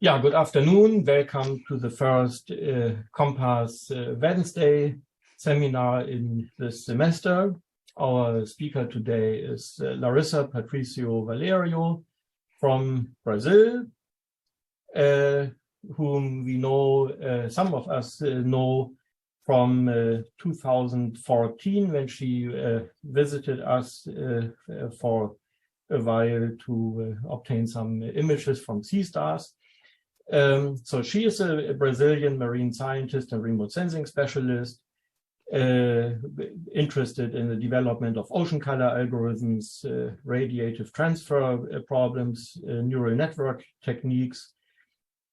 Yeah, good afternoon. Welcome to the first Compass Wednesday seminar in this semester. Our speaker today is Larissa Patricio Valerio from Brazil, whom we know, some of us know from 2014 when she visited us for a while to obtain some images from sea stars. So she is a Brazilian marine scientist and remote sensing specialist, interested in the development of ocean color algorithms, radiative transfer problems, neural network techniques,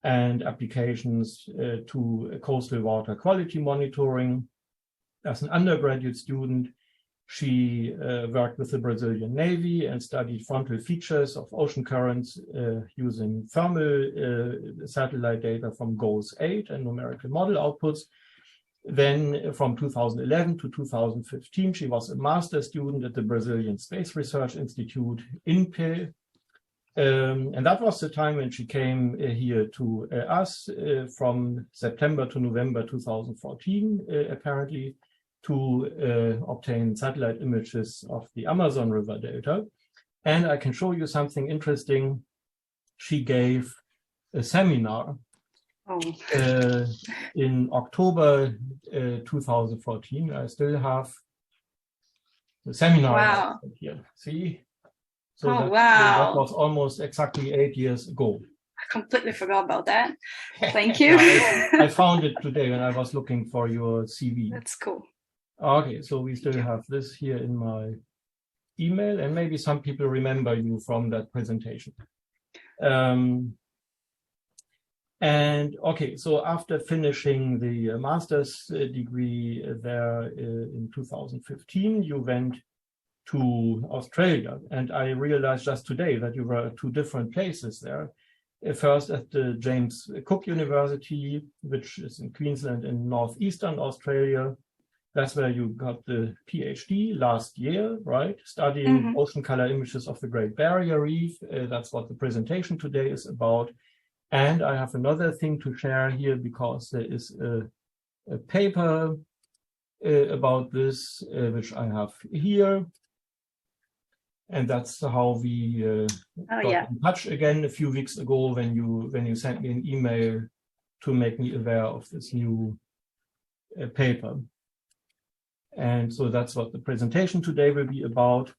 and applications to coastal water quality monitoring. As an undergraduate student, she worked with the Brazilian Navy and studied frontal features of ocean currents using thermal satellite data from GOES-8 and numerical model outputs. Then from 2011 to 2015, she was a master's student at the Brazilian Space Research Institute, INPE. And that was the time when she came here to us from September to November 2014, apparently, to obtain satellite images of the Amazon River Delta. And I can show you something interesting. She gave a seminar in October 2014. I still have the seminar here. See? So that was almost exactly 8 years ago. I completely forgot about that. Thank you. I found it today when I was looking for your CV. That's cool. Okay, so we still have this here in my email, and maybe some people remember you from that presentation. And okay, so after finishing the master's degree there in 2015, you went to Australia, and I realized just today that you were at two different places there. First at the James Cook University, which is in Queensland in northeastern Australia. That's where you got the PhD last year, right? Studying ocean color images of the Great Barrier Reef. That's what the presentation today is about. And I have another thing to share here because there is a paper about this, which I have here. And that's how we got in touch again a few weeks ago when you sent me an email to make me aware of this new paper. And so that's what the presentation today will be about.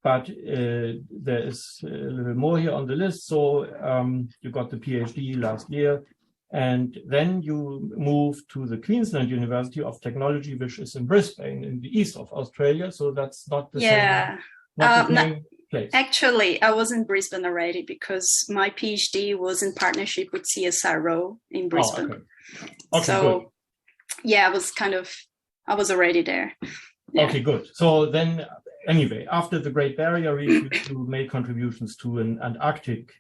But there is a little more here on the list. So you got the PhD last year, and then you moved to the Queensland University of Technology, which is in Brisbane in the east of Australia. So that's not the same. Not the same place. Actually, I was in Brisbane already because my PhD was in partnership with CSIRO in Brisbane. Okay, so good. Yeah, I was already there. Yeah. Okay, good. So then, anyway, after the Great Barrier Reef, you made contributions to an Antarctica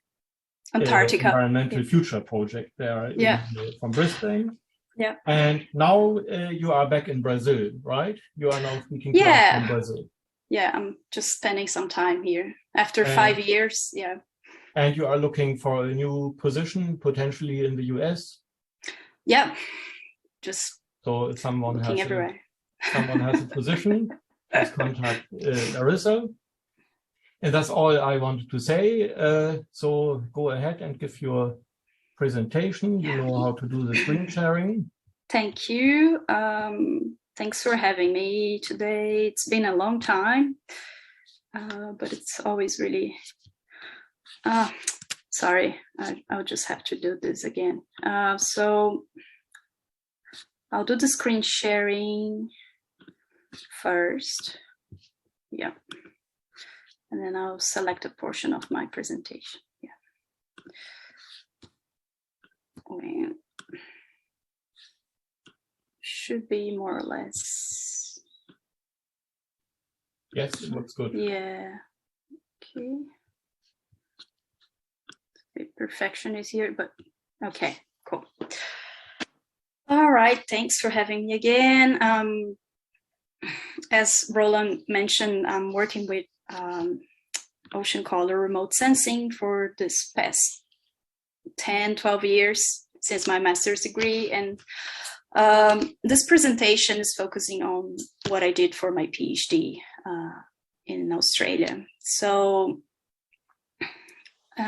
environmental future project there from Brisbane. Yeah. And now you are back in Brazil, right? You are now speaking to us from Brazil. Yeah, I'm just spending some time here after 5 years. Yeah. And you are looking for a new position, potentially in the US? Yeah. So if someone has a position, please contact Larissa. And that's all I wanted to say. So go ahead and give your presentation. You know how to do the screen sharing. Thank you. Thanks for having me today. It's been a long time, but it's always really... sorry, I'll just have to do this again. So I'll do the screen sharing first. Yeah. And then I'll select a portion of my presentation. Yeah. And should be more or less. Yes, it looks good. Yeah. Okay. The perfection is here, but okay, cool. All right, thanks for having me again. As Roland mentioned, I'm working with ocean color remote sensing for this past 10, 12 years since my master's degree. And this presentation is focusing on what I did for my PhD in Australia. So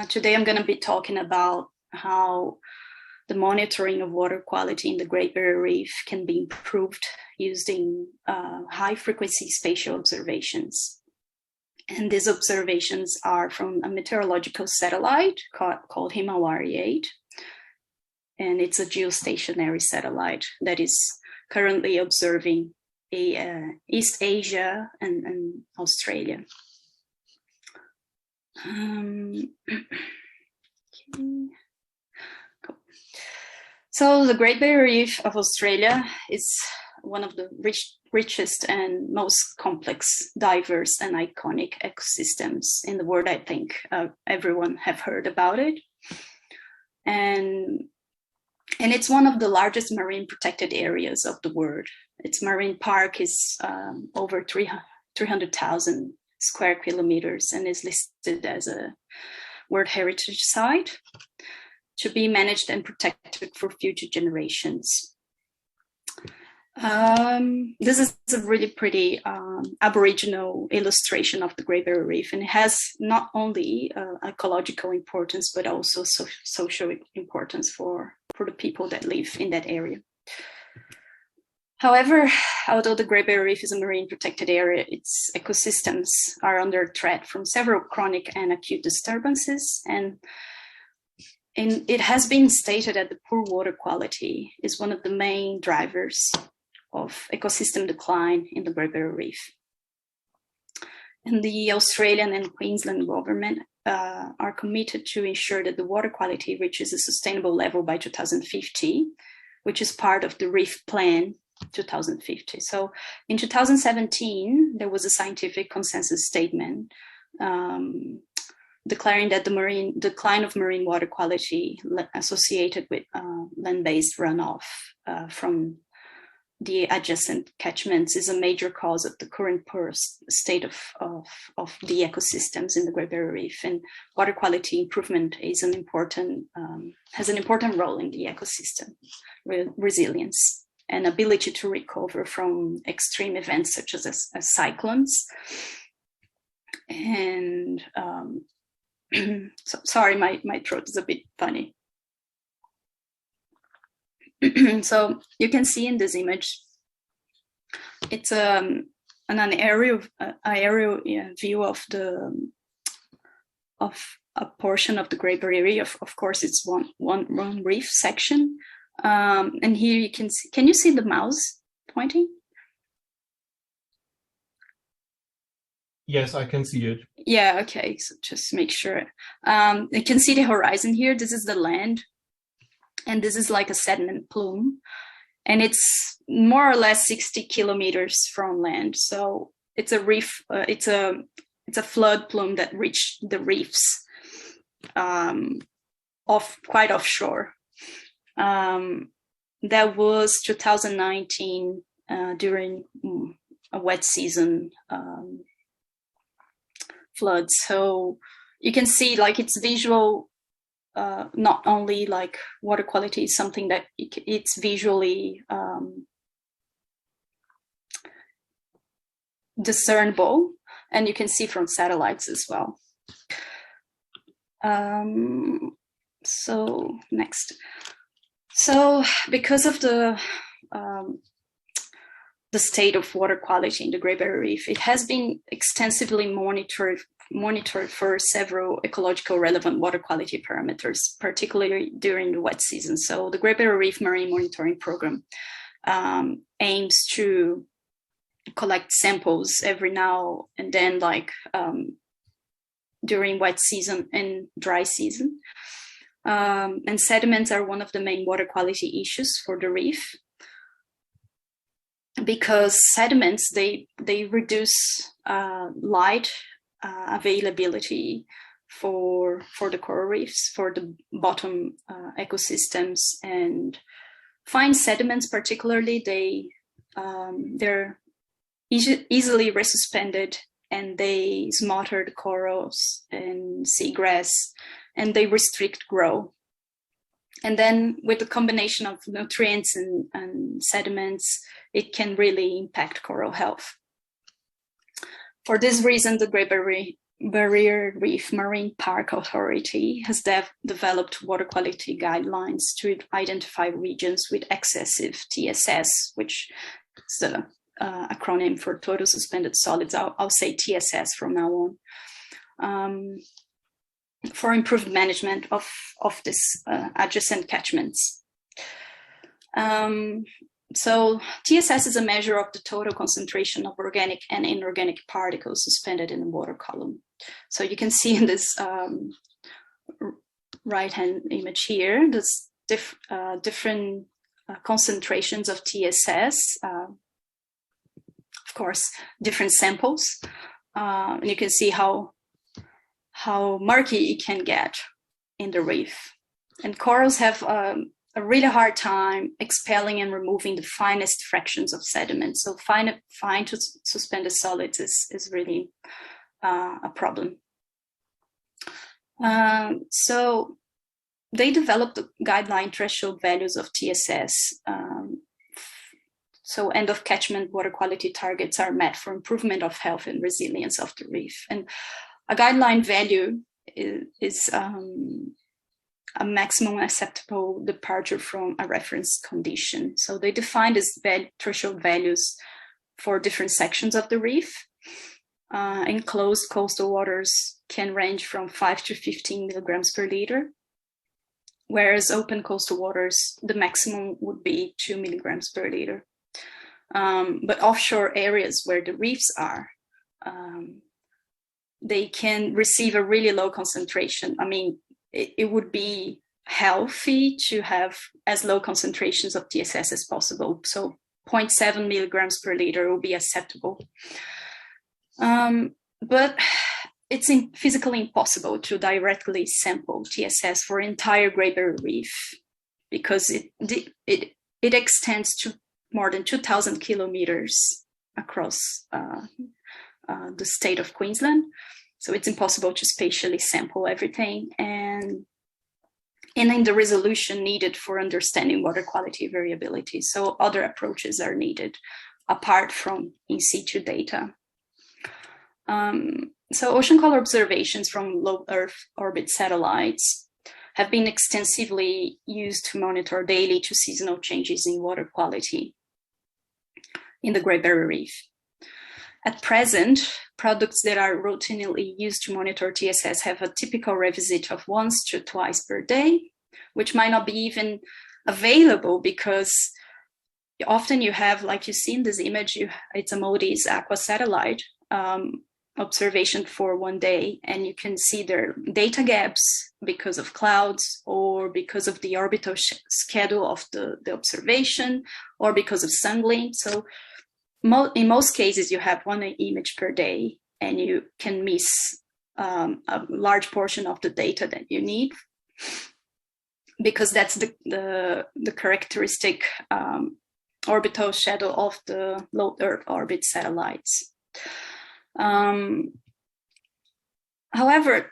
today I'm going to be talking about how the monitoring of water quality in the Great Barrier Reef can be improved using high-frequency spatial observations. And these observations are from a meteorological satellite called Himawari-8. And it's a geostationary satellite that is currently observing East Asia and Australia. Okay. Cool. So the Great Barrier Reef of Australia is one of the richest and most complex, diverse, and iconic ecosystems in the world. I think everyone have heard about it. And it's one of the largest marine protected areas of the world. Its marine park is over 300,000 square kilometers and is listed as a World Heritage Site to be managed and protected for future generations. This is a really pretty Aboriginal illustration of the Great Barrier Reef, and it has not only ecological importance, but also social importance for the people that live in that area. However, although the Great Barrier Reef is a marine protected area, its ecosystems are under threat from several chronic and acute disturbances, and it has been stated that the poor water quality is one of the main drivers of ecosystem decline in the Great Barrier Reef. And the Australian and Queensland government are committed to ensure that the water quality reaches a sustainable level by 2050, which is part of the Reef Plan 2050. So in 2017, there was a scientific consensus statement declaring that the decline of marine water quality associated with land-based runoff from the adjacent catchments is a major cause of the current poor state of the ecosystems in the Great Barrier Reef, and water quality improvement is has an important role in the ecosystem resilience and ability to recover from extreme events such as cyclones. And so, sorry, my throat is a bit funny. So you can see in this image, it's an aerial view of a portion of the Great Barrier Reef. Of course, it's one reef section, and here you can see. Can you see the mouse pointing? Yes, I can see it. Yeah. Okay. So just make sure you can see the horizon here. This is the land. And this is like a sediment plume, and it's more or less 60 kilometers from land. So it's a reef. It's a flood plume that reached the reefs, quite offshore. That was 2019 during a wet season flood. So you can see like it's visual. Not only like water quality is something that it's visually discernible, and you can see from satellites as well. So next. So because of the state of water quality in the Great Barrier Reef, it has been extensively monitored for several ecological relevant water quality parameters, particularly during the wet season. So the Great Barrier Reef Marine Monitoring Program aims to collect samples every now and then, like during wet season and dry season. And sediments are one of the main water quality issues for the reef, because sediments, they reduce light availability for the coral reefs, for the bottom ecosystems, and fine sediments particularly, they're easily resuspended, and they smother the corals and seagrass, and they restrict growth. And then with the combination of nutrients and sediments, it can really impact coral health. For this reason, the Great Barrier Reef Marine Park Authority has developed water quality guidelines to identify regions with excessive TSS, which is the acronym for total suspended solids. I'll say TSS from now on, for improved management of this adjacent catchments. So TSS is a measure of the total concentration of organic and inorganic particles suspended in the water column. So you can see in this right-hand image here, there's different concentrations of TSS, of course, different samples. And you can see how murky it can get in the reef. And corals have a really hard time expelling and removing the finest fractions of sediment. So fine to suspended solids is really a problem. So they developed the guideline threshold values of TSS. So end of catchment water quality targets are met for improvement of health and resilience of the reef. And a guideline value is a maximum acceptable departure from a reference condition. So they define these threshold values for different sections of the reef. Enclosed coastal waters can range from 5 to 15 milligrams per liter, whereas open coastal waters, the maximum would be 2 milligrams per liter. But offshore areas where the reefs are, they can receive a really low concentration. I mean, it would be healthy to have as low concentrations of TSS as possible. So 0.7 milligrams per liter will be acceptable. But it's physically impossible to directly sample TSS for entire Great Barrier Reef because it extends to more than 2,000 kilometers across the state of Queensland. So it's impossible to spatially sample everything and in the resolution needed for understanding water quality variability. So other approaches are needed apart from in-situ data. So ocean color observations from low Earth orbit satellites have been extensively used to monitor daily to seasonal changes in water quality in the Great Barrier Reef. At present, products that are routinely used to monitor TSS have a typical revisit of once to twice per day, which might not be even available because often you have, like you see in this image, it's a MODIS aqua satellite observation for one day, and you can see their data gaps because of clouds or because of the orbital schedule of the observation or because of sun glint. So in most cases, you have one image per day, and you can miss a large portion of the data that you need, because that's the characteristic orbital schedule of the low Earth orbit satellites. However,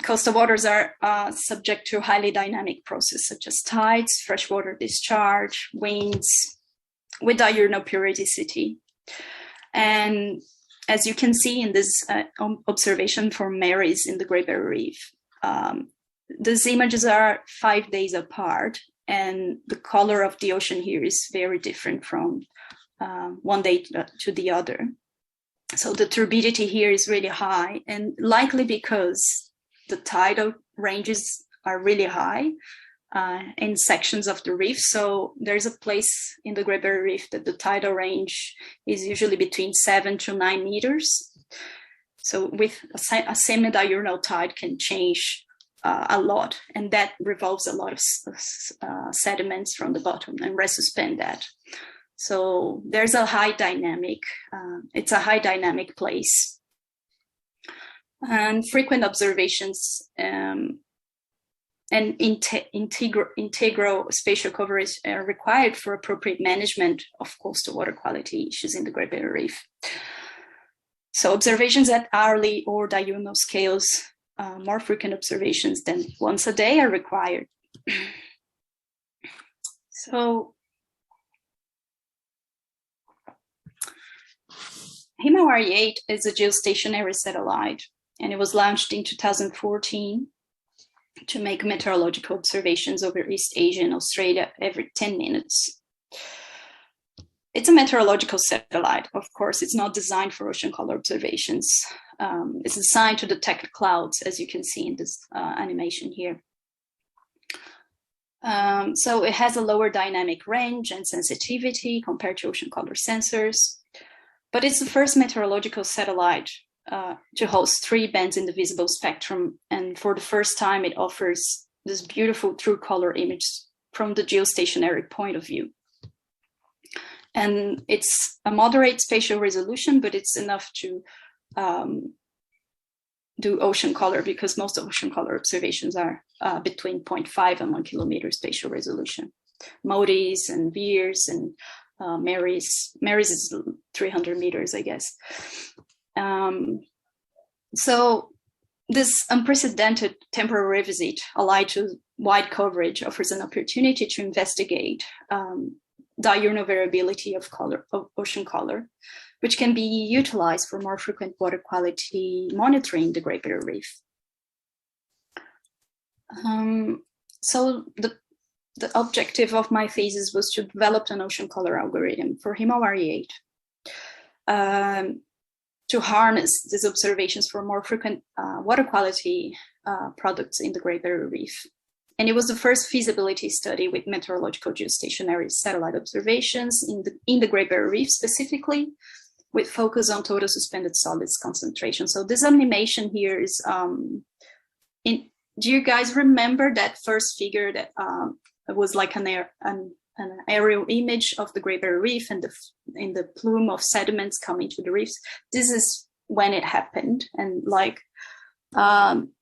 coastal waters are subject to highly dynamic processes such as tides, freshwater discharge, winds, with diurnal periodicity. And as you can see in this observation from Mary's in the Great Barrier Reef, these images are 5 days apart, and the color of the ocean here is very different from one day to the other. So the turbidity here is really high, and likely because the tidal ranges are really high in sections of the reef. So there's a place in the Great Barrier Reef that the tidal range is usually between 7 to 9 meters. So with a semi-diurnal tide can change a lot, and that revolves a lot of sediments from the bottom and resuspend that. So there's a high dynamic, it's a high dynamic place. And frequent observations and integral spatial coverage are required for appropriate management of coastal water quality issues in the Great Barrier Reef. So observations at hourly or diurnal scales, more frequent observations than once a day are required. So Himawari-8 is a geostationary satellite, and it was launched in 2014 to make meteorological observations over East Asia and Australia every 10 minutes. It's a meteorological satellite. Of course, it's not designed for ocean color observations. It's designed to detect clouds, as you can see in this animation here. So it has a lower dynamic range and sensitivity compared to ocean color sensors, but it's the first meteorological satellite to host 3 bands in the visible spectrum. And for the first time, it offers this beautiful true color image from the geostationary point of view. And it's a moderate spatial resolution, but it's enough to do ocean color, because most ocean color observations are between 0.5 and 1 kilometer spatial resolution. MODIS and VIIRS and MARIS is 300 meters, I guess. So this unprecedented temporal revisit, allied to wide coverage, offers an opportunity to investigate diurnal variability of color, of ocean color, which can be utilized for more frequent water quality monitoring in the Great Barrier Reef. So the objective of my thesis was to develop an ocean color algorithm for Himawari-8 to harness these observations for more frequent water quality products in the Great Barrier Reef. And it was the first feasibility study with meteorological geostationary satellite observations in the Great Barrier Reef specifically, with focus on total suspended solids concentration. So this animation here is, do you guys remember that first figure that it was like an aerial image of the Great Barrier Reef and the plume of sediments coming to the reefs? This is when it happened. And like,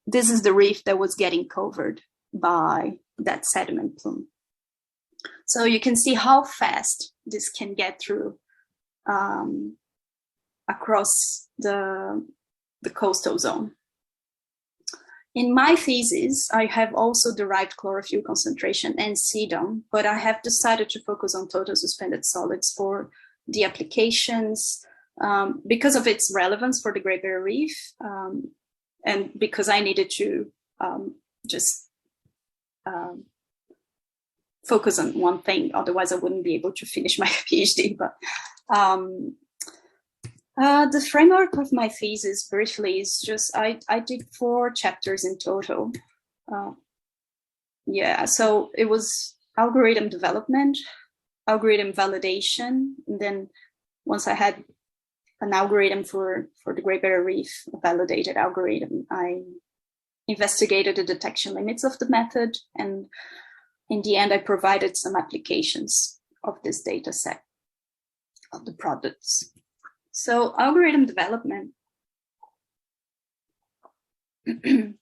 this is the reef that was getting covered by that sediment plume. So you can see how fast this can get through across the coastal zone. In my thesis, I have also derived chlorophyll concentration and CDOM, but I have decided to focus on total suspended solids for the applications because of its relevance for the Great Barrier Reef, and because I needed to just focus on one thing, otherwise I wouldn't be able to finish my PhD. But the framework of my thesis briefly is just, I did 4 chapters in total. Yeah, so it was algorithm development, algorithm validation, and then once I had an algorithm for the Great Barrier Reef, a validated algorithm, I investigated the detection limits of the method, and in the end I provided some applications of this data set of the products. So algorithm development, the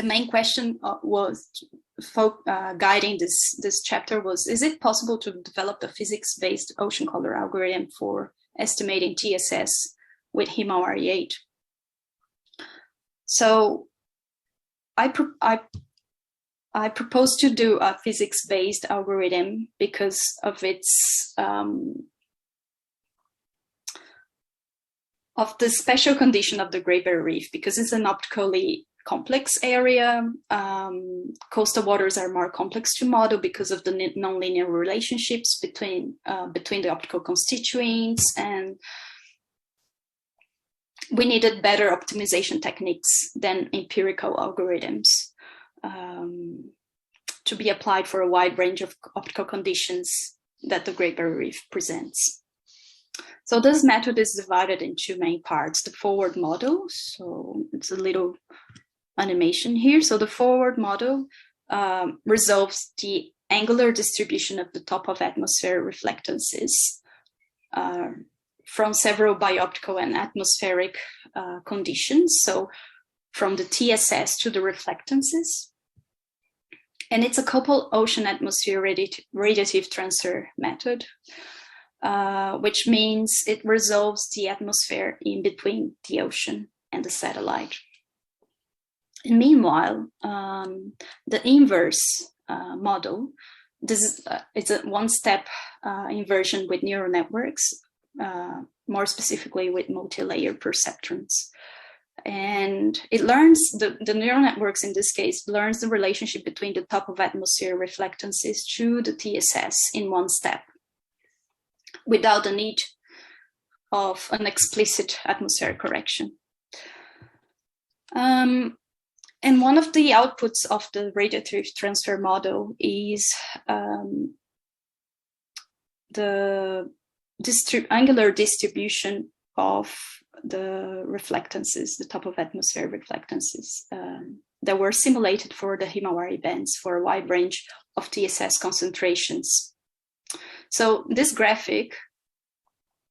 main question was guiding this chapter was, is it possible to develop a physics-based ocean color algorithm for estimating TSS with Himawari-8? So I proposed to do a physics-based algorithm because of its of the special condition of the Great Barrier Reef, because it's an optically complex area. Coastal waters are more complex to model because of the nonlinear relationships between the optical constituents, and we needed better optimization techniques than empirical algorithms to be applied for a wide range of optical conditions that the Great Barrier Reef presents. So this method is divided in 2 main parts: the forward model. So it's a little animation here. So the forward model resolves the angular distribution of the top of atmosphere reflectances from several bioptical and atmospheric conditions. So from the TSS to the reflectances. And it's a coupled ocean atmosphere radiative transfer method, which means it resolves the atmosphere in between the ocean and the satellite. And meanwhile, the inverse model this is it's a one-step inversion with neural networks, more specifically with multi-layer perceptrons. And it learns, the neural networks in this case, learns the relationship between the top of atmosphere reflectances to the TSS in one step, without the need of an explicit atmospheric correction. And one of the outputs of the radiative transfer model is the angular distribution of the reflectances, the top of atmosphere reflectances that were simulated for the Himawari bands for a wide range of TSS concentrations. So this graphic,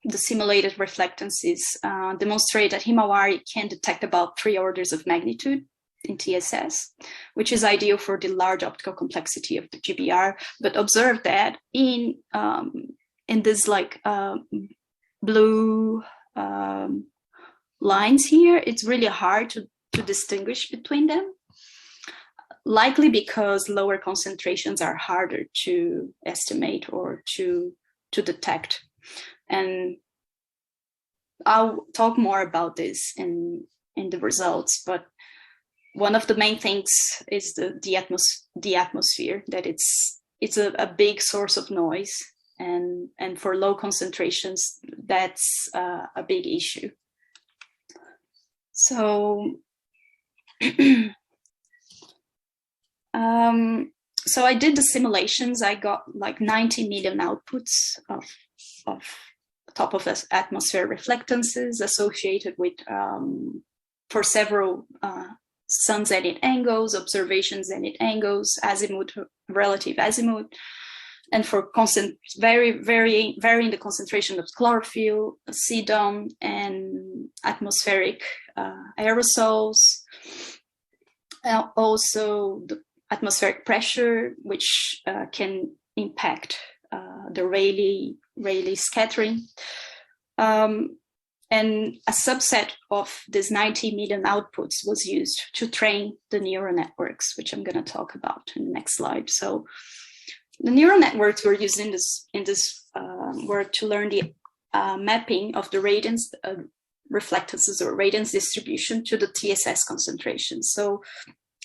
the simulated reflectances, demonstrate that Himawari can detect about 3 orders of magnitude in TSS, which is ideal for the large optical complexity of the GBR. But observe that in this like blue lines here, it's really hard to distinguish between them, likely because lower concentrations are harder to estimate or to detect. And I'll talk more about this in the results, but one of the main things is the atmosphere, that it's a big source of noise, and for low concentrations, that's a big issue. So, so I did the simulations. I got like 90 million outputs of top of atmosphere reflectances associated with for several sun zenith angles, observation zenith angles, azimuth, relative azimuth, and for varying the concentration of chlorophyll, CDOM, and atmospheric aerosols. Also the atmospheric pressure, which can impact the Rayleigh scattering. And a subset of these 90 million outputs was used to train the neural networks, which I'm going to talk about in the next slide. So the neural networks were used in this work to learn the mapping of the radiance reflectances or radiance distribution to the TSS concentration. So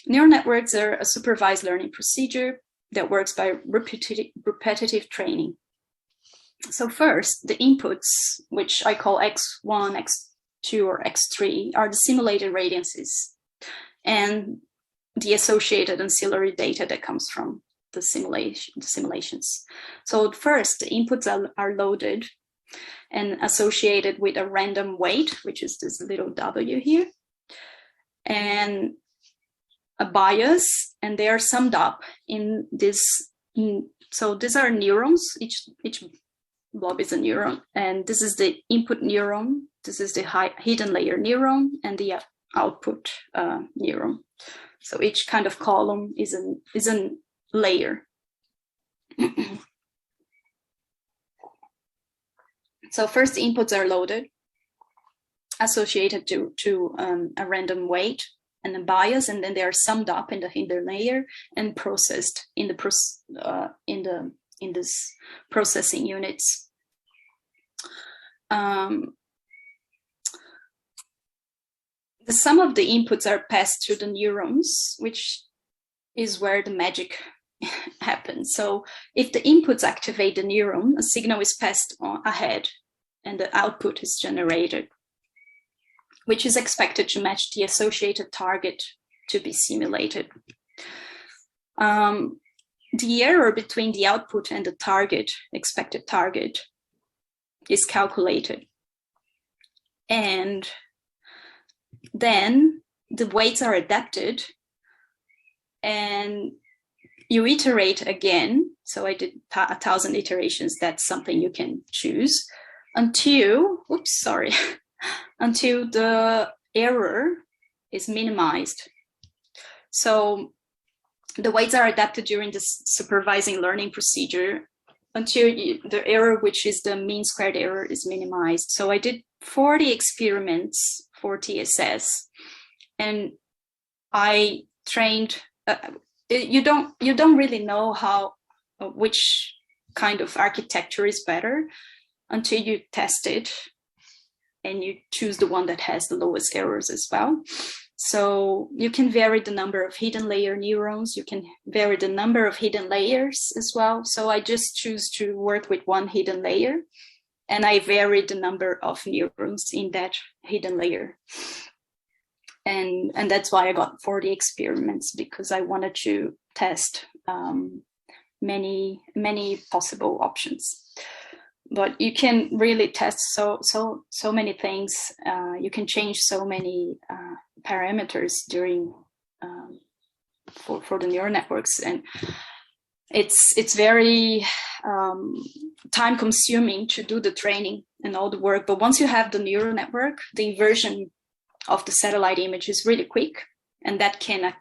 neural networks are a supervised learning procedure that works by repetitive training. So first, the inputs, which I call X1, X2, or X3, are the simulated radiances and the associated ancillary data that comes from the simulations. So first, the inputs are loaded and associated with a random weight, which is this little W here, and a bias, and they are summed up in this. So these are neurons. Each blob is a neuron, and this is the input neuron. This is the hidden layer neuron, and the output neuron. So each kind of column is a layer. So first, the inputs are loaded, associated to a random weight and a bias, and then they are summed up in the hidden layer and processed in this processing units. The sum of the inputs are passed to the neurons, which is where the magic happens. So if the inputs activate the neuron, a signal is passed ahead and the output is generated, which is expected to match the associated target to be simulated. The error between the output and the target, expected target, is calculated. And then the weights are adapted and you iterate again. So I did 1,000 iterations. That's something you can choose until, until the error is minimized. So the weights are adapted during this supervising learning procedure until the error, which is the mean squared error, is minimized. So I did 40 experiments for TSS, and I trained. You don't really know how which kind of architecture is better until you test it and you choose the one that has the lowest errors as well. So you can vary the number of hidden layer neurons. You can vary the number of hidden layers as well. So I just choose to work with one hidden layer, and I vary the number of neurons in that hidden layer. And that's why I got 40 experiments, because I wanted to test many possible options. But you can really test so many things. You can change so many parameters during for the neural networks, and it's very time consuming to do the training and all the work. But once you have the neural network, the inversion of the satellite image is really quick, and that can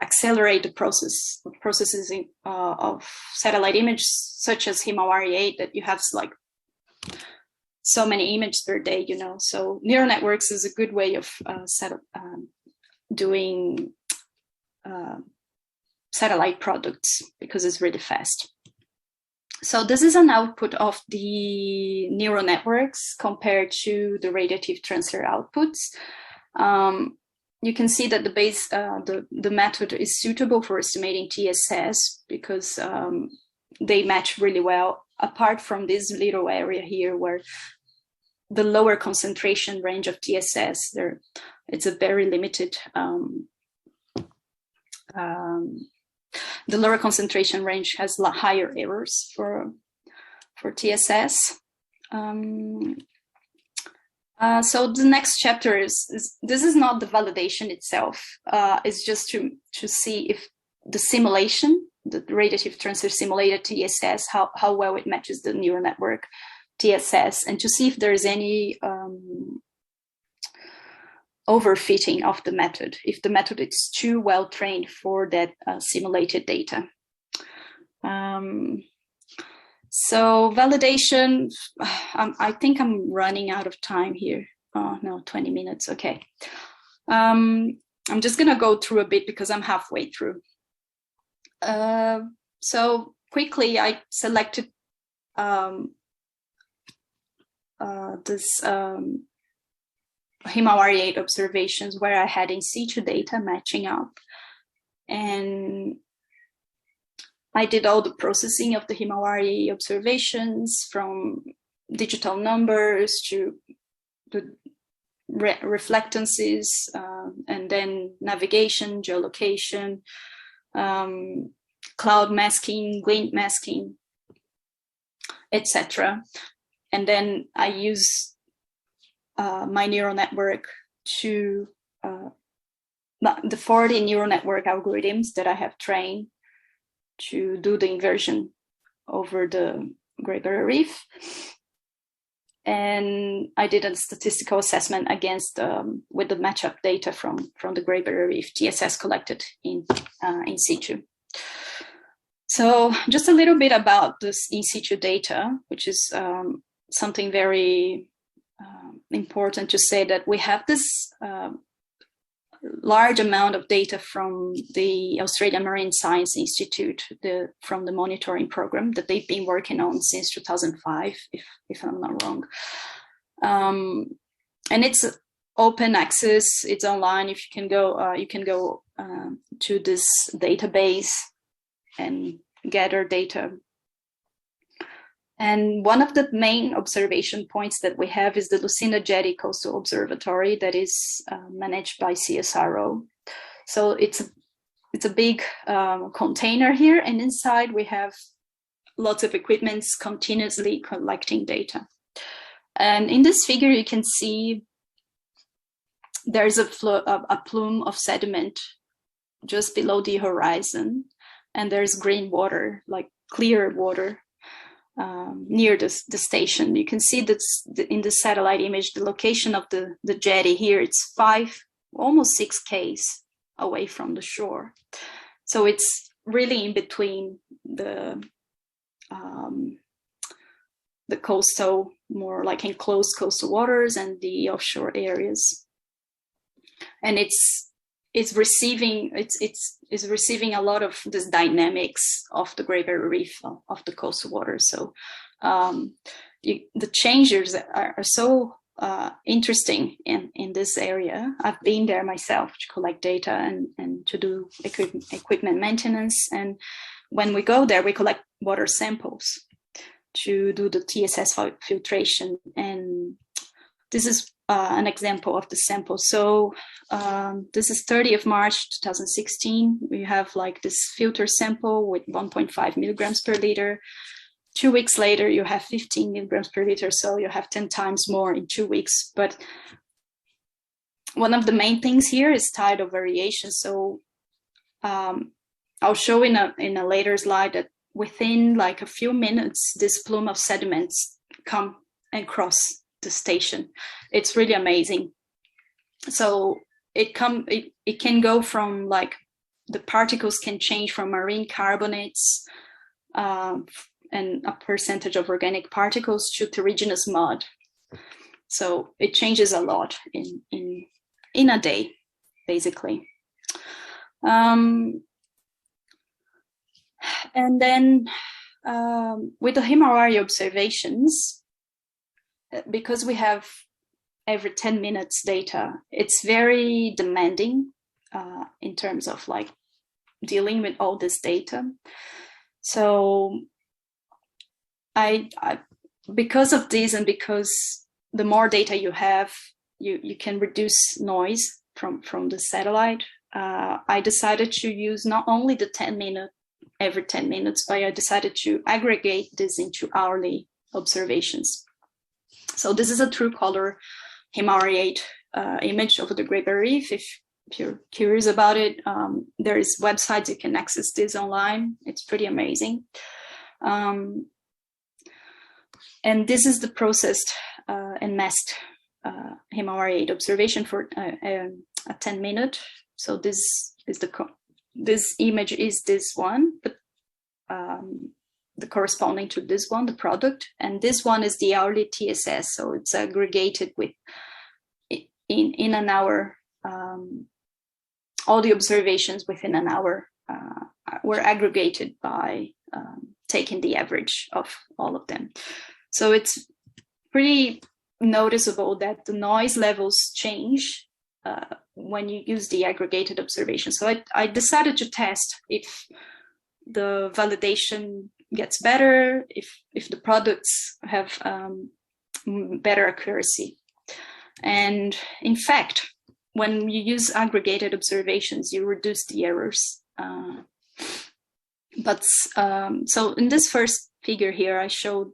accelerate the processing of satellite images, such as Himawari-8, that you have like so many images per day, you know. So neural networks is a good way of doing satellite products, because it's really fast. So this is an output of the neural networks compared to the radiative transfer outputs. You can see that the method is suitable for estimating TSS, because they match really well, apart from this little area here where the lower concentration range of TSS, it's a very limited, the lower concentration range has higher errors for TSS. So the next chapter is this is not the validation itself. It's just to see if the simulation, the radiative transfer simulated TSS, how well it matches the neural network TSS, and to see if there's any overfitting of the method, if the method is too well trained for that simulated data. So validation, I think I'm running out of time here. Oh no, 20 minutes, okay. I'm just gonna go through a bit because I'm halfway through. So quickly, I selected this Himawari-8 observations where I had in-situ data matching up, and I did all the processing of the Himawari observations, from digital numbers to the reflectances, and then navigation, geolocation, cloud masking, glint masking, etc. And then I use my neural network to the 40 neural network algorithms that I have trained to do the inversion over the Great Barrier Reef. And I did a statistical assessment against with the matchup data from the Great Barrier Reef TSS collected in situ. So just a little bit about this in situ data, which is something very important to say, that we have this large amount of data from the Australian Marine Science Institute, from the monitoring program that they've been working on since 2005, if I'm not wrong. And it's open access, it's online. If you can go to this database and gather data. And one of the main observation points that we have is the Lucina Jetty Coastal Observatory that is managed by CSIRO. So it's a big container here, and inside we have lots of equipments continuously collecting data. And in this figure, you can see there's a plume of sediment just below the horizon, and there's green water, like clear water, near the station. You can see that in the satellite image, the location of the jetty here, it's almost 6 Ks away from the shore. So it's really in between the coastal, more like enclosed coastal waters, and the offshore areas. And is receiving a lot of this dynamics of the Great Barrier Reef, of the coastal water. So the changes are so interesting in this area. I've been there myself to collect data and to do equipment maintenance. And when we go there, we collect water samples to do the TSS filtration. And this is an example of the sample. So this is 30th March 2016. We have like this filter sample with 1.5 milligrams per liter. 2 weeks later, you have 15 milligrams per liter. So you have 10 times more in 2 weeks. But one of the main things here is tidal variation. So I'll show in a later slide that within like a few minutes, this plume of sediments come and cross the station. It's really amazing. So it can go from like the particles can change from marine carbonates and a percentage of organic particles to terrigenous mud. So it changes a lot in a day, basically. And then with the Himawari observations, because we have every 10 minutes data, it's very demanding in terms of like dealing with all this data. So I because of this, and because the more data you have, you can reduce noise from the satellite. I decided to use not only the every 10 minutes, but I decided to aggregate this into hourly observations. So this is a true color Himawari-8 image of the Great Barrier Reef. If you're curious about it, there is websites you can access this online. It's pretty amazing. And this is the processed and masked Himawari-8 observation for a 10-minute. So this is this image is this one, but the corresponding to this one, the product, and this one is the hourly TSS. So it's aggregated with in an hour. All the observations within an hour were aggregated by taking the average of all of them. So it's pretty noticeable that the noise levels change when you use the aggregated observation. So I decided to test if the validation gets better, if the products have better accuracy. And in fact, when you use aggregated observations, you reduce the errors. So in this first figure here, I showed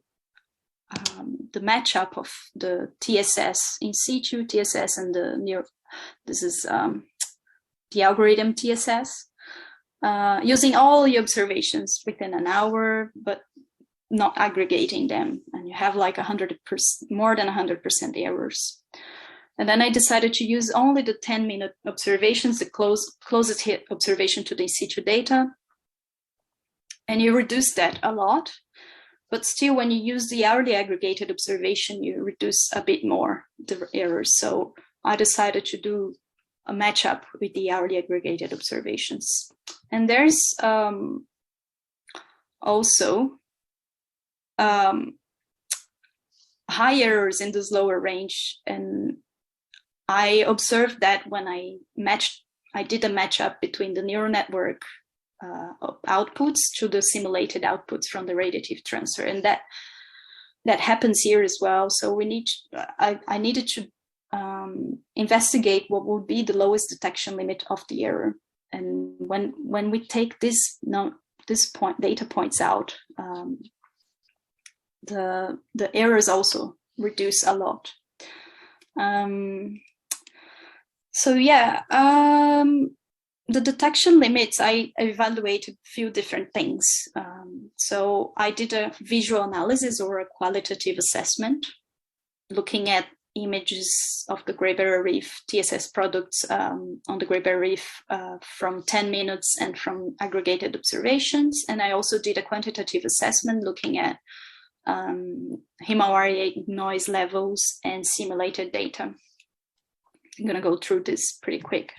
the matchup of the TSS in situ TSS and this is the algorithm TSS, using all the observations within an hour, but not aggregating them. And you have like 100%, more than 100% errors. And then I decided to use only the 10-minute observations, the closest hit observation to the in situ data. And you reduce that a lot. But still, when you use the hourly aggregated observation, you reduce a bit more the errors. So I decided to do a matchup with the hourly aggregated observations. And there's also high errors in this lower range. And I observed that when I did a matchup between the neural network outputs to the simulated outputs from the radiative transfer, and that happens here as well. So I needed to investigate what would be the lowest detection limit of the error. And when we take this data points out, the errors also reduce a lot. So yeah, the detection limits, I evaluated a few different things. So I did a visual analysis or a qualitative assessment, looking at images of the Great Barrier Reef TSS products on the Great Barrier Reef from 10 minutes and from aggregated observations. And I also did a quantitative assessment looking at Himawari-8 noise levels and simulated data. I'm going to go through this pretty quick.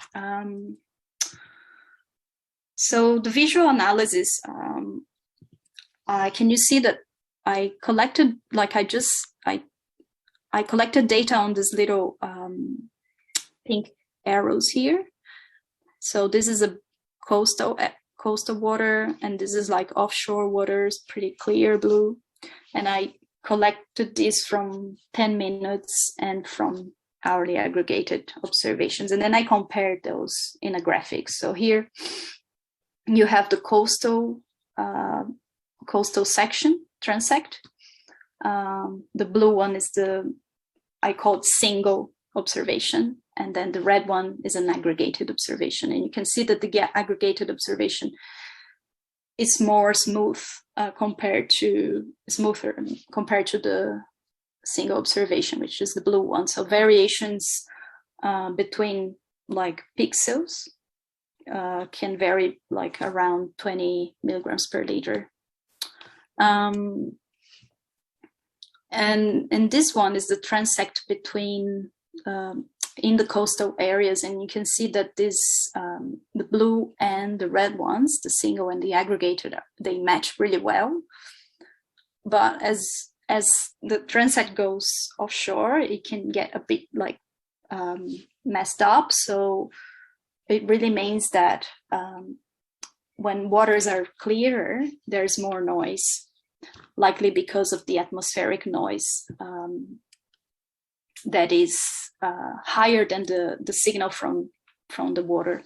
So the visual analysis, can you see that I collected, like I collected data on this little pink arrows here. So this is a coastal water, and this is like offshore waters, pretty clear blue. And I collected this from 10 minutes and from hourly aggregated observations. And then I compared those in a graphic. So here you have the coastal section, transect. The blue one is I called single observation. And then the red one is an aggregated observation. And you can see that the aggregated observation is more smoother compared to the single observation, which is the blue one. So variations between like pixels can vary like around 20 milligrams per liter. And this one is the transect between in the coastal areas, and you can see that this the blue and the red ones, the single and the aggregated, they match really well. But as the transect goes offshore, it can get a bit like messed up. So it really means that when waters are clearer, there's more noise, likely because of the atmospheric noise that is higher than the signal from the water.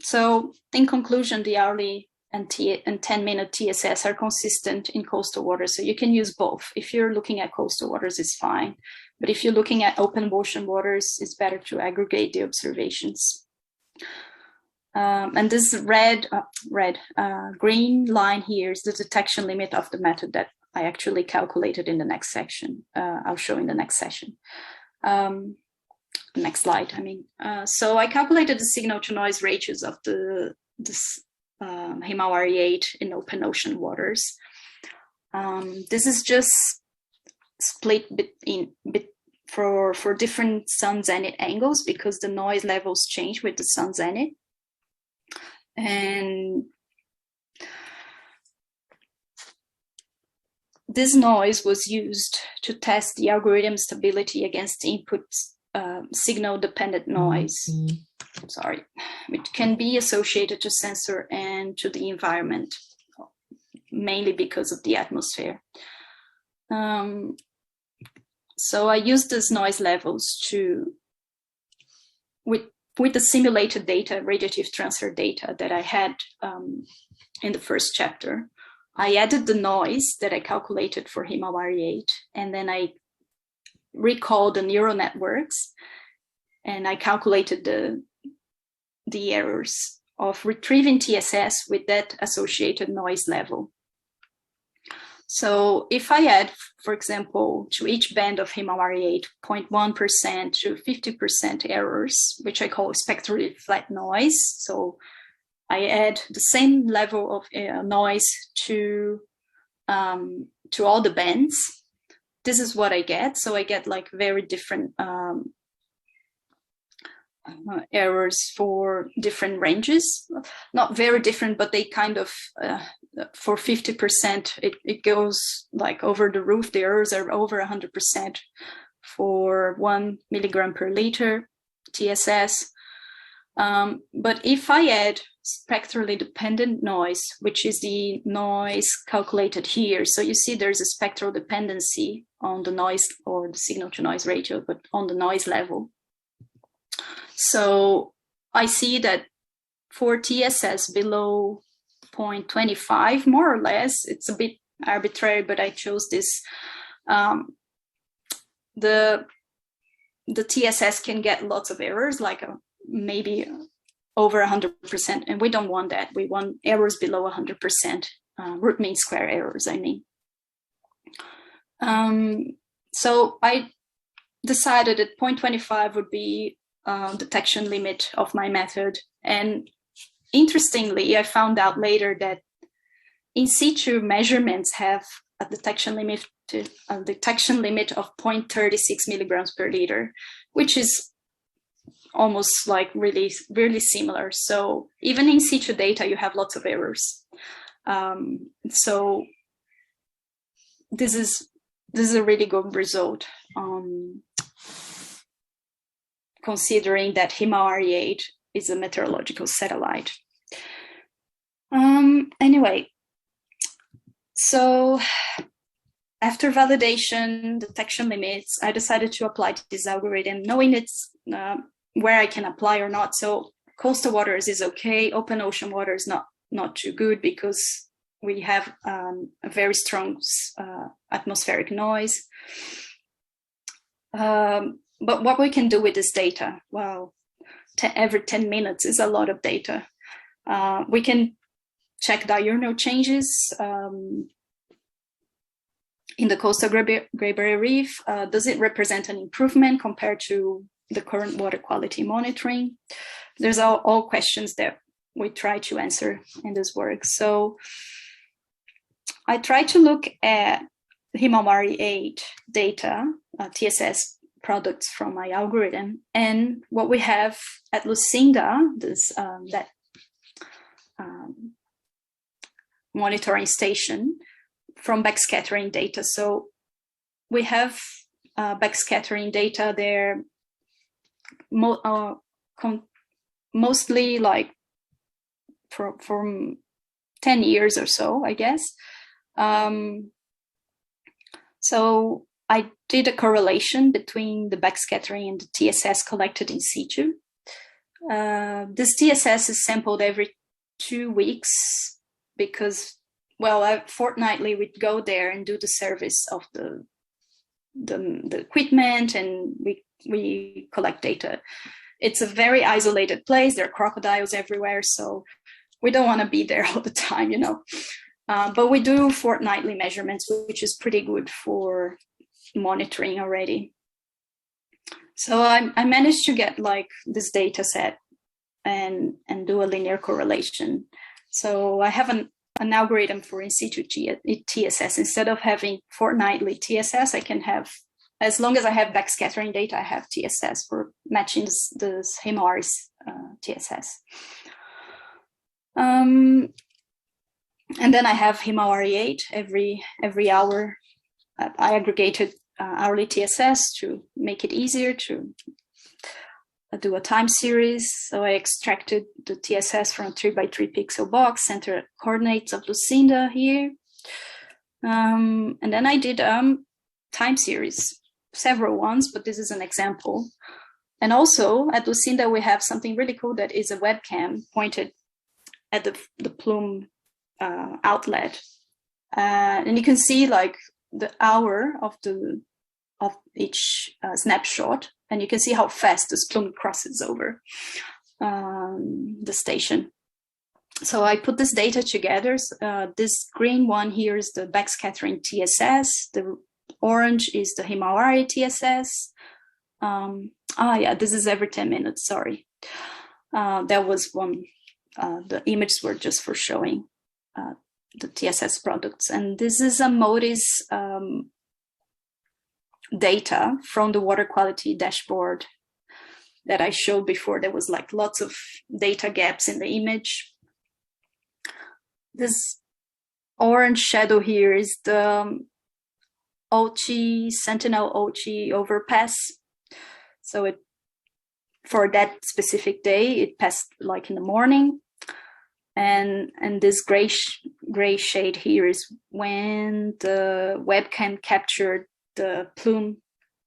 So in conclusion, the hourly and 10-minute TSS are consistent in coastal waters. So you can use both. If you're looking at coastal waters, it's fine. But if you're looking at open ocean waters, it's better to aggregate the observations. And this green line here is the detection limit of the method that I actually calculated in the next section. I'll show in the next session. Next slide, I mean. So I calculated the signal to noise ratios of this Himawari-8 in open ocean waters. This is just split for different sun zenith angles because the noise levels change with the sun zenith. And this noise was used to test the algorithm stability against the input signal-dependent noise, which can be associated to sensor and to the environment, mainly because of the atmosphere. So I used these noise levels with the simulated data, radiative transfer data that I had in the first chapter. I added the noise that I calculated for Himawari-8, and then I recalled the neural networks, and I calculated the errors of retrieving TSS with that associated noise level. So if I add, for example, to each band of Himawari-8, 0.1% to 50% errors, which I call spectrally flat noise. So I add the same level of noise to all the bands. This is what I get. So I get like very different errors for different ranges. Not very different, but they kind of, for 50%, it goes like over the roof. The errors are over 100% for 1 milligram per liter TSS. But if I add spectrally dependent noise, which is the noise calculated here, so you see there's a spectral dependency on the noise or the signal to noise ratio, but on the noise level. So I see that for TSS below 0.25, more or less, it's a bit arbitrary, but I chose this. The TSS can get lots of errors, like maybe over 100%, and we don't want that. We want errors below 100%, root mean square errors, I mean. So I decided that 0.25 would be detection limit of my method. And interestingly, I found out later that in situ measurements have a detection limit of 0.36 milligrams per liter, which is almost like really, really similar. So even in situ data, you have lots of errors. So this is a really good result, considering that Himawari-8 is a meteorological satellite. Anyway, so after validation, detection limits, I decided to apply this algorithm, knowing it's where I can apply or not. So coastal waters is okay. Open ocean water is not too good because we have a very strong atmospheric noise. But what we can do with this data? Well, every 10 minutes is a lot of data. We can check diurnal changes in the coastal Great Barrier Reef. Does it represent an improvement compared to the current water quality monitoring? There's all questions that we try to answer in this work. So I try to look at Himawari-8 data, TSS products from my algorithm, and what we have at Lucinda, this monitoring station, from backscattering data. So we have backscattering data there, mostly like from 10 years or so, I guess. So I did a correlation between the backscattering and the TSS collected in situ. This TSS is sampled every 2 weeks because, well, fortnightly we'd go there and do the service of the equipment, and we collect data. It's a very isolated place. There are crocodiles everywhere, so we don't want to be there all the time, you know. But we do fortnightly measurements, which is pretty good for monitoring already. So I managed to get like this data set and do a linear correlation. So I have an algorithm for in situ TSS. Instead of having fortnightly TSS, I can have, as long as I have backscattering data, I have TSS for matching this Himawari's TSS. And then I have Himawari-8 every hour. I aggregated hourly TSS to make it easier to do a time series. So I extracted the TSS from a 3x3 pixel box, center coordinates of Lucinda here. And then I did time series, several ones, but this is an example. And also at Lucinda, we have something really cool that is a webcam pointed at the plume outlet. And you can see like the hour of each snapshot, and you can see how fast this plume crosses over the station. So I put this data together. This green one here is the backscattering TSS. The orange is the Himawari TSS. Yeah, this is every 10 minutes, sorry. That was one, the images were just for showing the TSS products. And this is a MODIS data from the water quality dashboard that I showed before. There was like lots of data gaps in the image. This orange shadow here is the Sentinel Ochi overpass. So for that specific day, it passed like in the morning. And this gray shade here is when the webcam captured the plume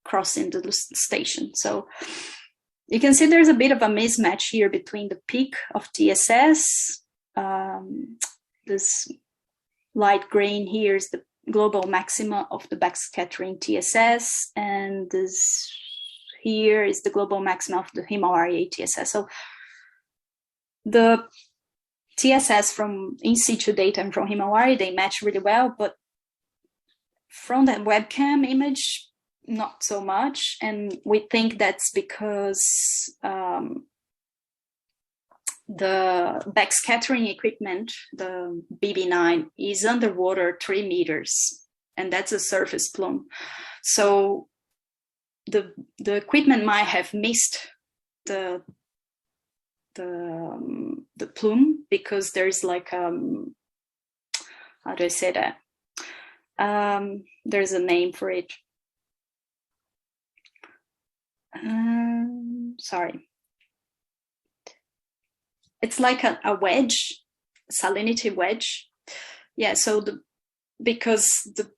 crossing the station. So you can see there's a bit of a mismatch here between the peak of TSS. This light green here is the global maxima of the backscattering TSS, and this here is the global maxima of the Himawari-8 TSS. So the TSS from in situ data and from Himawari, they match really well, but from that webcam image, not so much. And we think that's because the backscattering equipment, the BB9, is underwater 3 meters, and that's a surface plume. So the equipment might have missed the plume, because there's like how do I say that? There's a name for it. Sorry. It's like a wedge, salinity wedge. Yeah, so because of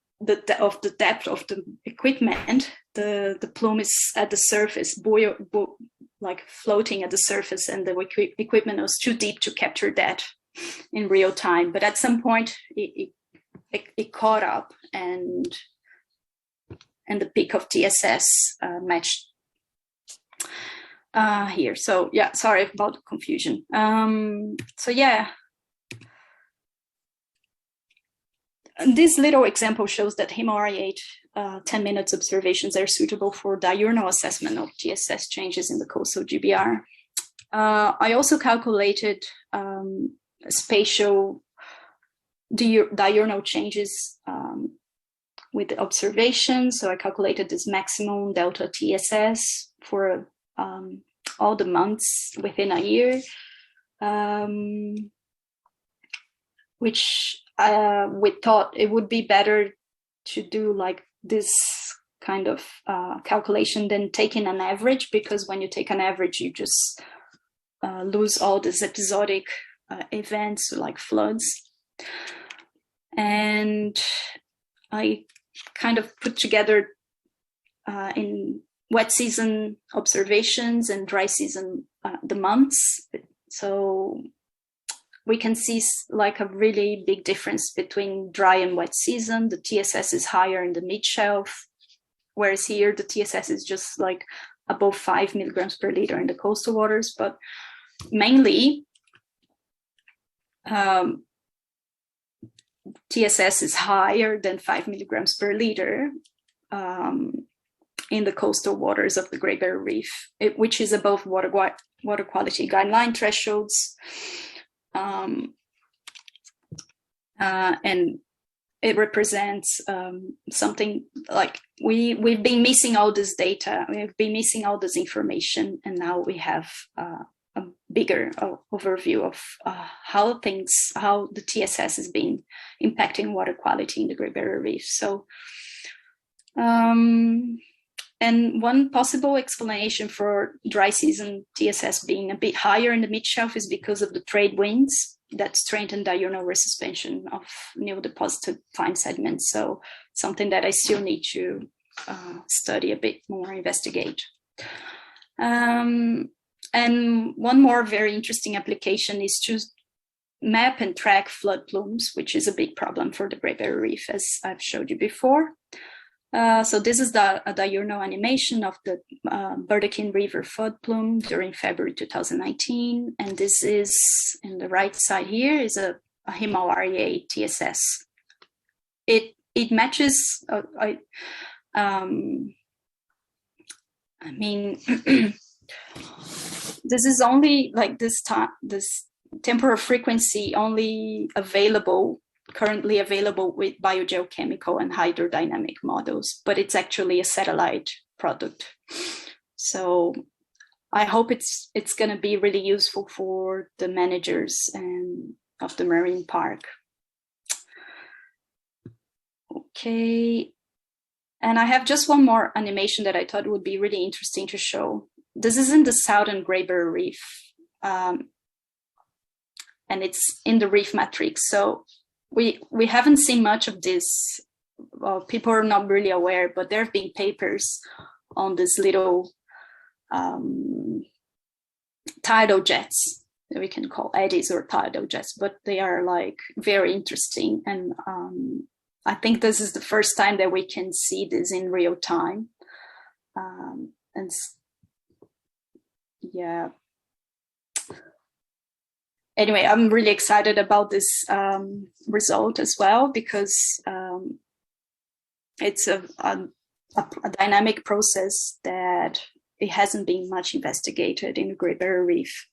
the depth of the equipment, the plume is at the surface, like floating at the surface, and the equipment was too deep to capture that in real time. But at some point, it caught up, and the peak of TSS matched here. So yeah, sorry about the confusion. So yeah. This little example shows that Himawari-8 10 minutes observations are suitable for diurnal assessment of TSS changes in the coastal GBR. I also calculated spatial diurnal changes with the observation. So I calculated this maximum delta TSS for all the months within a year, which we thought it would be better to do like this kind of calculation than taking an average, because when you take an average, you just lose all these episodic events like floods. And I kind of put together in wet season observations and dry season the months. So we can see like a really big difference between dry and wet season. The TSS is higher in the mid-shelf, whereas here the TSS is just like above 5 milligrams per liter in the coastal waters. But mainly, TSS is higher than 5 milligrams per liter in the coastal waters of the Great Barrier Reef, which is above water quality guideline thresholds. And it represents something like we've been missing all this data, we've been missing all this information, and now we have a bigger overview of how the TSS has been impacting water quality in the Great Barrier Reef. So, and one possible explanation for dry season TSS being a bit higher in the mid-shelf is because of the trade winds that strengthen diurnal resuspension of new deposited fine sediments. So something that I still need to study a bit more, investigate. And one more very interesting application is to map and track flood plumes, which is a big problem for the Great Barrier Reef, as I've showed you before. So this is a diurnal animation of the Burdekin River flood plume during February 2019. And this is, in the right side here, is a Himawari-8 TSS. It matches, I mean, this is only like this temporal frequency only currently available with biogeochemical and hydrodynamic models, but it's actually a satellite product. So I hope it's going to be really useful for the managers of the marine park. Okay, and I have just one more animation that I thought would be really interesting to show. This is in the southern Great Barrier Reef, and it's in the reef matrix. So we haven't seen much of this. Well, people are not really aware, but there have been papers on these little tidal jets that we can call eddies or tidal jets, but they are like very interesting. And I think this is the first time that we can see this in real time. And yeah. Anyway, I'm really excited about this result as well, because it's a dynamic process that it hasn't been much investigated in the Great Barrier Reef.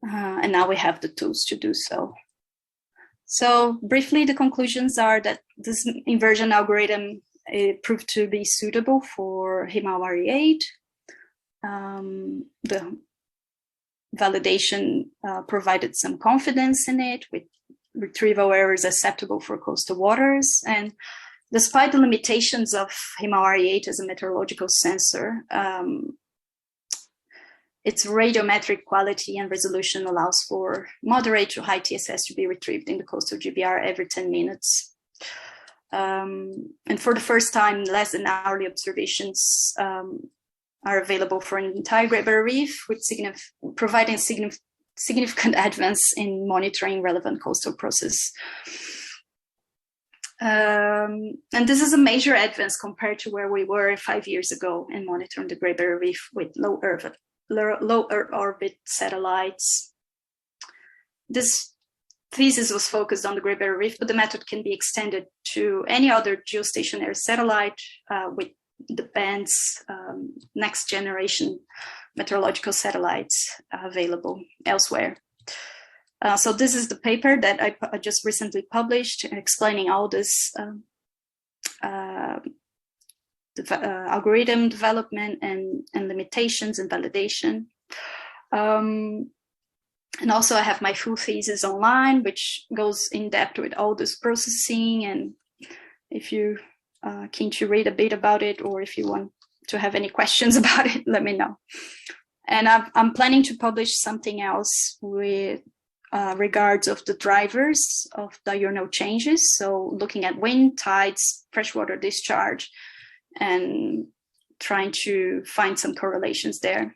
And now we have the tools to do so. So briefly, the conclusions are that this inversion algorithm proved to be suitable for Himawari-8. the validation provided some confidence in it, with retrieval errors acceptable for coastal waters. And despite the limitations of Himawari-8 as a meteorological sensor, its radiometric quality and resolution allows for moderate to high TSS to be retrieved in the coastal GBR every 10 minutes. And for the first time, less than hourly observations are available for an entire Great Barrier Reef, with providing significant advance in monitoring relevant coastal process. And this is a major advance compared to where we were 5 years ago in monitoring the Great Barrier Reef with low Earth orbit satellites. This thesis was focused on the Great Barrier Reef, but the method can be extended to any other geostationary satellite with the band's next generation meteorological satellites available elsewhere. So this is the paper that I just recently published, explaining all this algorithm development and limitations and validation. And also I have my full thesis online, which goes in depth with all this processing. And if you are keen to read a bit about it, or if you want to have any questions about it, let me know. And I'm planning to publish something else with regards of the drivers of diurnal changes. So looking at wind, tides, freshwater discharge, and trying to find some correlations there.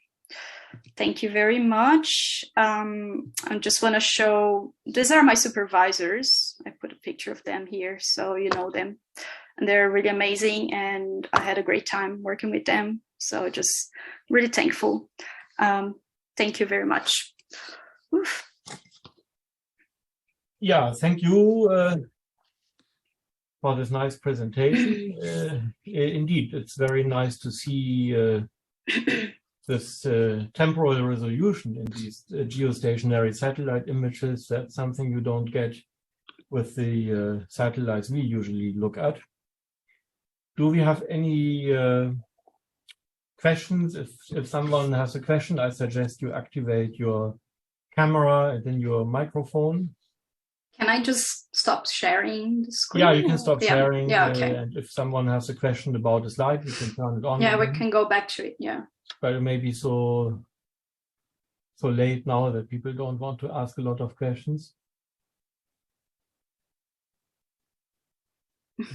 Thank you very much. I just want to show, these are my supervisors. I put a picture of them here so you know them. And they're really amazing, and I had a great time working with them. So just really thankful. Thank you very much. Oof. Yeah, thank you for this nice presentation. Indeed, it's very nice to see this temporal resolution in these geostationary satellite images. That's something you don't get with the satellites we usually look at. Do we have any questions? If someone has a question, I suggest you activate your camera and then your microphone. Can I just stop sharing the screen? Yeah, you can stop sharing. Yeah, okay. And if someone has a question about the slide, you can turn it on. Yeah, we can go back to it, yeah. But it may be so late now that people don't want to ask a lot of questions.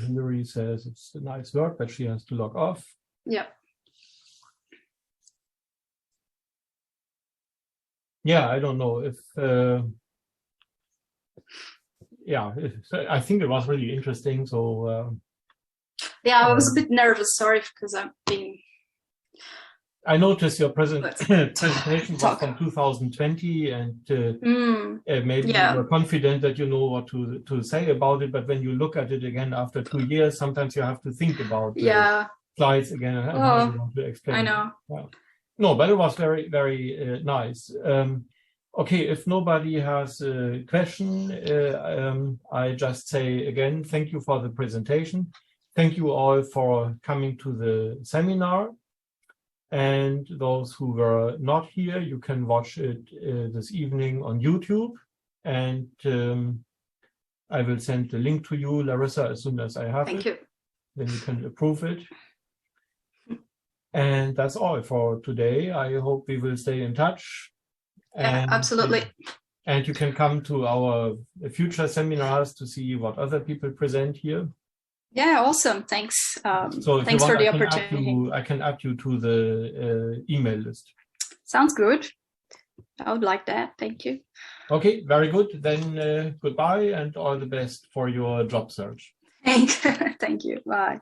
Hillary says it's a nice work, but she has to log off. Yeah. Yeah, I don't know if... I think it was really interesting. So yeah, I was a bit nervous. Sorry, because I've been. I noticed your presentation was from 2020, and maybe you were confident that you know what to say about it. But when you look at it again after 2 years, sometimes you have to think about slides again and how you want to explain. I know. Yeah. No, but it was very, very nice. Okay, if nobody has a question, I just say again, thank you for the presentation. Thank you all for coming to the seminar. And those who were not here, you can watch it this evening on YouTube. And I will send the link to you, Larissa, as soon as I have it. Thank you. Then you can approve it. And that's all for today. I hope we will stay in touch. Yeah, absolutely. And you can come to our future seminars to see what other people present here. Yeah, awesome. Thanks. So thanks for the opportunity. I can add you to the email list. Sounds good. I would like that. Thank you. Okay, very good. Then goodbye and all the best for your job search. Thank you. Bye.